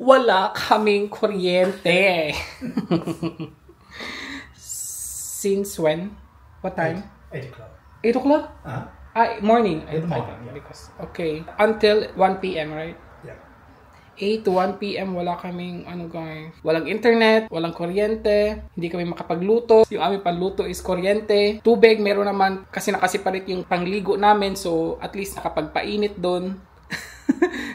Wala kaming kuryente. Since when? What time? 8 o'clock. 8 o'clock? Morning. In the morning, yeah. Because, okay. Until 1 p.m., right? Yeah. 8 to 1 p.m. wala kaming, guys. Walang internet, walang kuryente, hindi kami makapagluto. Yung aming panluto is kuryente. Tubig, meron naman kasi nakasiparit yung pangligo namin. So, at least nakapagpainit doon.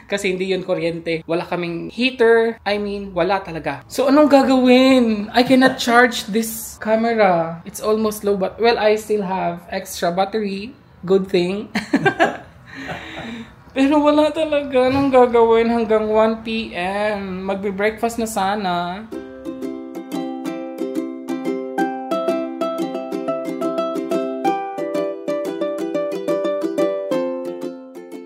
Kasi hindi yun kuryente. Wala kaming heater. I mean, wala talaga. So, anong gagawin? I cannot charge this camera. It's almost low, but well, I still have extra battery. Good thing. Pero wala talaga. Anong gagawin hanggang 1 p.m. Magbe-breakfast na sana.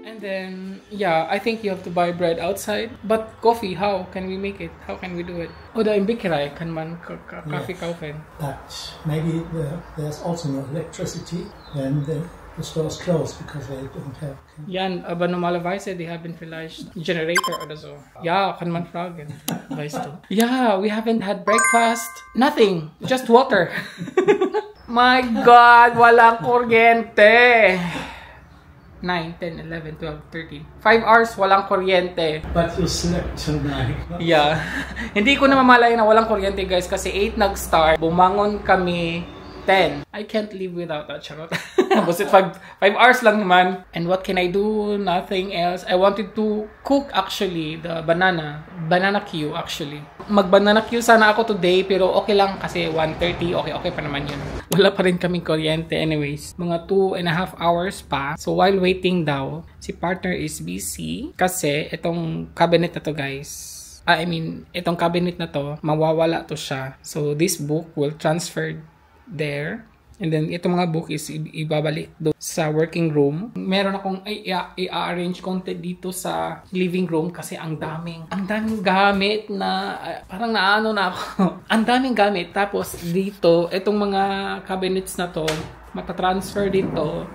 And then, yeah, I think you have to buy bread outside. But coffee, how can we make it? How can we do it? O da imbikiray kan man coffee kaufen. But maybe there's also no electricity, and the store's closed because they don't have. Yan, aber normalerweise, die haben vielleicht Generator oder so. Ja, kann man fragen. Weißt du. Yeah, we haven't had breakfast. Nothing. Just water. My God, walang kuryente. 9, 10, 11, 12, 13. 5 hours, walang kuryente. But you slept tonight. Yeah. Hindi ko na mamalayan na walang kuryente, guys, kasi 8 nag-start. Bumangon kami 10. I can't live without that, charot. Kasi 5 hours lang naman. And what can I do? Nothing else. I wanted to cook actually the banana Q actually. Mag-banana Q sana ako today, pero okay lang kasi 1:30. Okay pa naman yun. Wala pa rin kaming kuryente anyways. Mga 2.5 hours pa. So while waiting daw, si partner is busy kasi itong cabinet na to, guys. I mean, itong cabinet na to, mawawala to siya. So this book will transfer there. And then, itong mga book is ibabalik doon sa working room. Meron akong i-arrange konti dito sa living room kasi ang daming gamit na parang naano na ako. Ang daming gamit. Tapos dito, itong mga cabinets na to, matatransfer dito.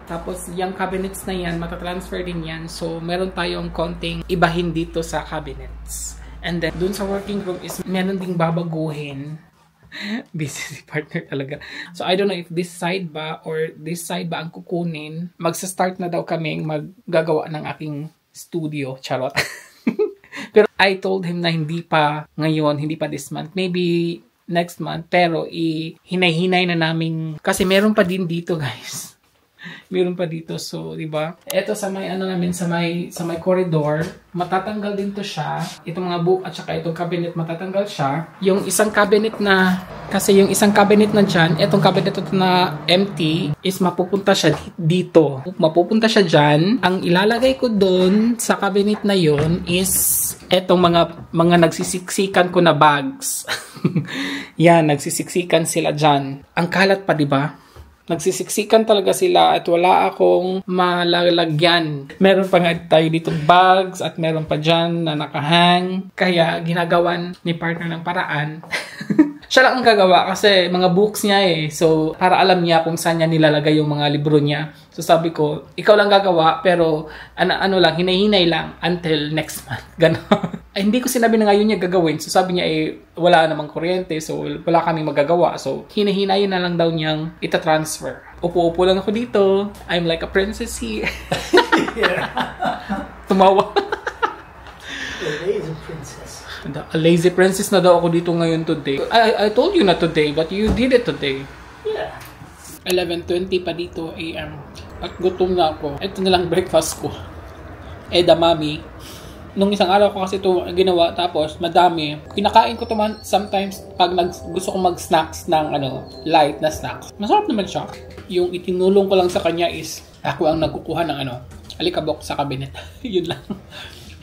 Tapos, yung cabinets na yan, matatransfer din yan. So, meron tayong konting ibahin dito sa cabinets. And then, dun sa working room is meron ding babaguhin. Busy si partner talaga. So, I don't know if this side ba or this side ba ang kukunin. Magsa-start na daw kaming maggagawa ng aking studio. Charot. Pero I told him na hindi pa ngayon, hindi pa this month. Maybe next month. Pero hinay-hinay na namin. Kasi meron pa din dito, guys. Meron pa dito. So, di ba? Ito sa may namin sa may corridor, matatanggal din to siya. Itong mga book at saka itong cabinet matatanggal siya. Yung isang cabinet na dyan, itong cabinet na empty is mapupunta siya dito. Mapupunta siya dyan. Ang ilalagay ko doon sa cabinet na yon is etong mga nagsisiksikan ko na bags. Yan, nagsisiksikan sila dyan. Ang kalat pa, di ba? Nagsisiksikan talaga sila at wala akong malalagyan. Meron pa nga tayo dito bags at meron pa dyan na nakahang. Kaya ginagawan ni partner ng paraan. Siya lang ang gagawa kasi mga books niya eh. So, para alam niya kung saan niya nilalagay yung mga libro niya. So, sabi ko, ikaw lang gagawa pero lang, hinay-hinay lang until next month. Ganon. Ay, hindi ko sinabi na ngayon niya gagawin. So, sabi niya wala namang kuryente. So, wala kaming magagawa. So, hinay-hinayin na lang daw niyang itatransfer. Upo-upo lang ako dito. I'm like a princess here. Tumawa. A lazy princess. A lazy princess na daw ako dito ngayon today. I told you na today, but you did it today. Yeah. 11:20 pa dito AM. At gutom na ako. Ito na lang breakfast ko. Edamame. Nung isang araw ko kasi ito ginawa, tapos madami. Kinakain ko ito man sometimes pag gusto kong mag-snacks ng light na snacks. Masarap naman siya. Yung itinulong ko lang sa kanya is ako ang nagkukuha ng alikabok sa cabinet. Yun lang.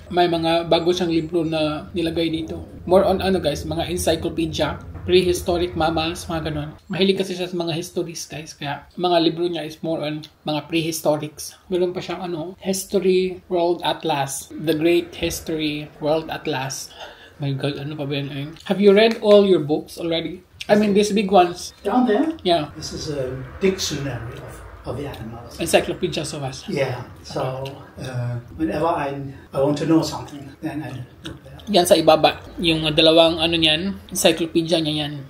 May mga bago siyang libro na nilagay dito. More on guys, mga encyclopedia, prehistoric mammals, mga ganon. Mahilig kasi siya sa mga histories, guys. Kaya mga libro niya is more on mga prehistorics. Meron pa siyang History World Atlas. The Great History World Atlas. My God, ano pa ba yan? Have you read all your books already? I mean, these big ones. Down there? Yeah. This is a dictionary of of the animals. Encyclopedia Sowas. Yeah. So whenever I want to know something, then I look there. Yan sa ibaba. Yung dalawang ano niyan, encyclopedia niya yan.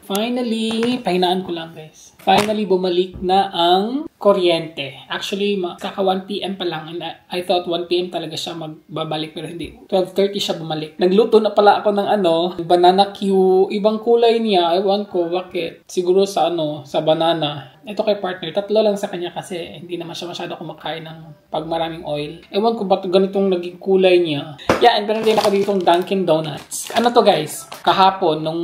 Finally, pahinaan ko lang guys. Finally, bumalik na ang kuryente. Actually, kaka 1 PM pa lang. And I thought 1 PM talaga siya magbabalik pero hindi. 12:30 siya bumalik. Nagluto na pala ako ng banana Q. Ibang kulay niya. Ewan ko, bakit? Siguro sa sa banana. Ito kay partner, 3 lang sa kanya kasi hindi naman siya masyado kumakain ng pag maraming oil. Ewan ko ba't ganitong naging kulay niya. Yeah, and meron din ako ditong Dunkin Donuts. Ano to guys? Kahapon, nung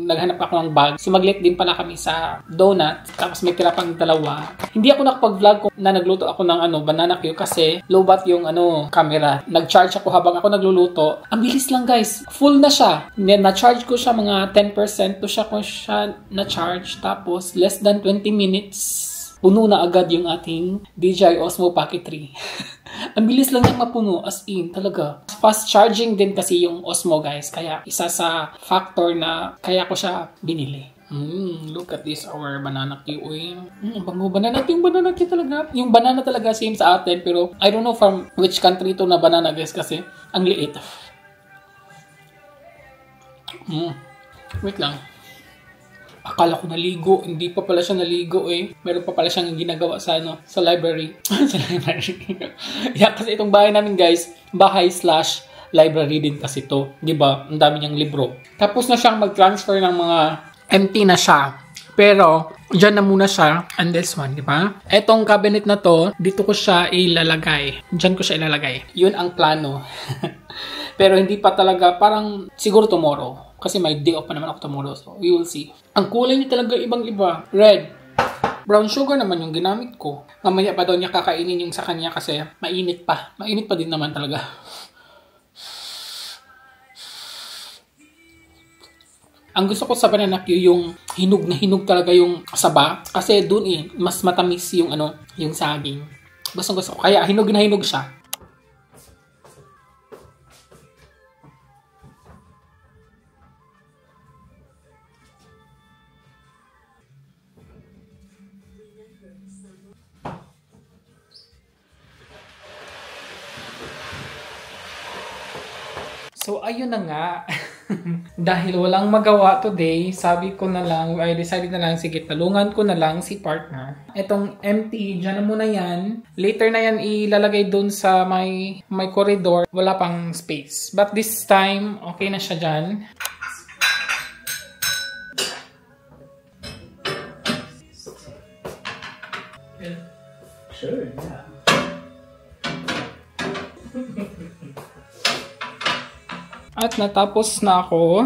naghanap ako ng bag, sumaglit din pala kami sa donut. Tapos may tira pang 2. Hindi ako nakapag-vlog kung na nagluto ako ng banana Q kasi low bat yung camera. Nag-charge ako habang ako nagluluto. Ang bilis lang guys. Full na siya. Na-charge ko siya mga 10% to siya ko siya na-charge. Tapos less than 20 minutes puno na agad yung ating DJI Osmo Pocket 3. Ang bilis lang niyang mapuno, as in, talaga. Fast charging din kasi yung Osmo guys, kaya isa sa factor na kaya ko siya binili. Look at this, our banana Q. Bango banana Q, yung banana Q talaga. Yung banana talaga same sa atin, pero I don't know from which country to na banana guys kasi ang liit. Wait lang. Akala ko naligo, hindi pa pala siya naligo eh. Meron pa pala siyang ginagawa sa sa library. Sa library. Yeah, kasi itong bahay namin guys, bahay/library din kasi to, 'di ba? Ang dami niyang libro. Tapos na siyang mag-transfer ng mga empty na siya. Pero diyan na muna siya and this one, 'di ba? Etong cabinet na to, dito ko siya ilalagay. Diyan ko siya ilalagay. 'Yun ang plano. Pero hindi pa talaga, parang siguro tomorrow. Kasi may day off pa naman ako tomorrow. So, we will see. Ang kulay niya talaga ibang-iba. Red. Brown sugar naman yung ginamit ko. Mamaya pa daw niya kakainin yung sa kanya kasi mainit pa. Mainit pa din naman talaga. Ang gusto ko sa banana Q, yung hinog na hinog talaga yung saba. Kasi dun mas matamis yung yung saging. Gusto ko. Kaya hinog na hinog siya. So, ayun na nga. Dahil walang magawa today, sabi ko na lang, I decided na lang, sige, talungan ko na lang si partner. Itong empty, dyan na muna yan. Later na yan ilalagay dun sa may corridor. Wala pang space. But this time, okay na siya dyan. Sure, yeah. At natapos na ako.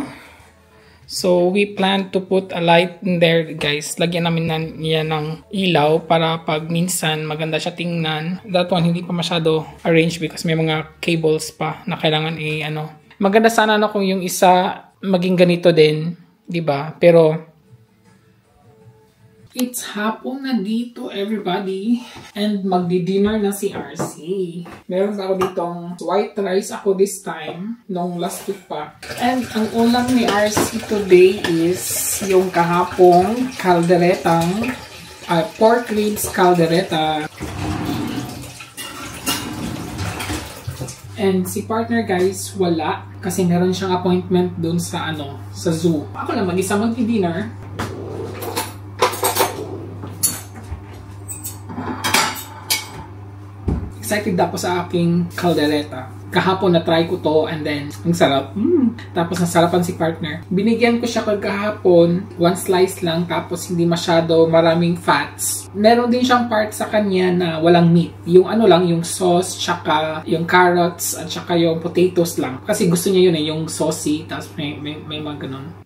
So, we plan to put a light in there, guys. Lagyan namin yan ng ilaw para pag minsan maganda siya tingnan. That one, hindi pa masyado arranged because may mga cables pa na kailangan Maganda sana kung yung isa maging ganito din, di ba? Pero it's hapon na dito, everybody. And magdi-dinner na si RC. Meron ako ditong white rice ako this time. Nung last week pa. And ang ulam ni RC today is yung kahapong calderetang pork ribs caldereta. And si partner guys, wala. Kasi meron siyang appointment dun sa sa zoo. Ako lang mag-isa magdi-dinner. Excited ako sa aking caldereta. Kahapon na-try ko to and then, ang sarap. Tapos nasarapan si partner. Binigyan ko siya kahapon, 1 slice lang, tapos hindi masyado maraming fats. Meron din siyang part sa kanya na walang meat. Yung lang, yung sauce, tsaka yung carrots, at tsaka yung potatoes lang. Kasi gusto niya yun yung saucy, tapos may mga ganun.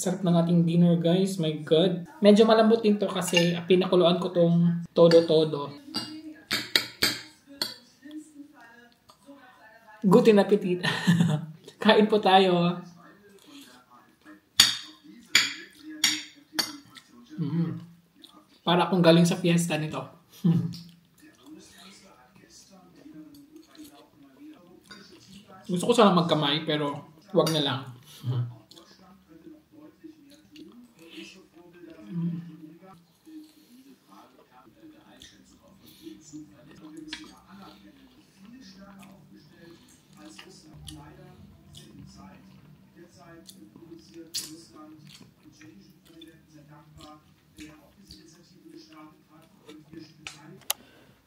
Sarap ng ating dinner guys, my god. Medyo malambot din to kasi pinakuluan ko tong todo-todo. Good appetit. Kain po tayo. Para akong galing sa fiesta nito. Gusto ko sana magkamay, pero wag na lang.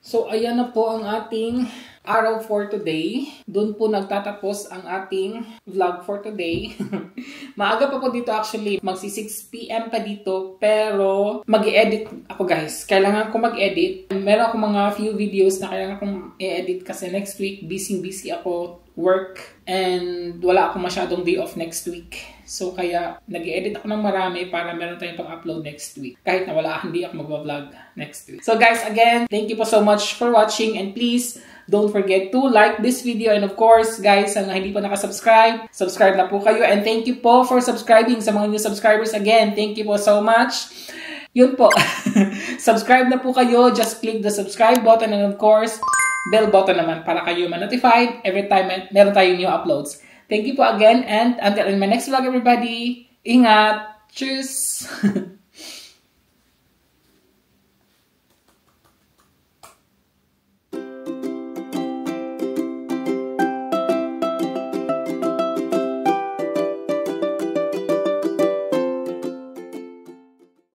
So, ayan na po ang ating araw for today. Doon po nagtatapos ang ating vlog for today. Maaga pa po dito actually. Magsi 6 PM pa dito. Pero mag-i-edit ako guys. Kailangan ko mag-edit. Meron ako mga few videos na kailangan kong i-edit kasi next week busy ako work. And wala ako masyadong day off next week. So kaya nag-i-edit ako ng marami para meron tayong pang-upload next week. Kahit na wala, hindi ako mag-vlog next week. So guys, again, thank you po so much for watching. And please, don't forget to like this video. And of course, guys, ang hindi pa nakasubscribe, subscribe na po kayo. And thank you po for subscribing sa mga new subscribers. Again, thank you po so much. Yun po. Subscribe na po kayo. Just click the subscribe button. And of course, bell button naman para kayo ma-notified every time meron tayong new uploads. Thank you po again. And until in my next vlog, everybody, ingat. Cheers!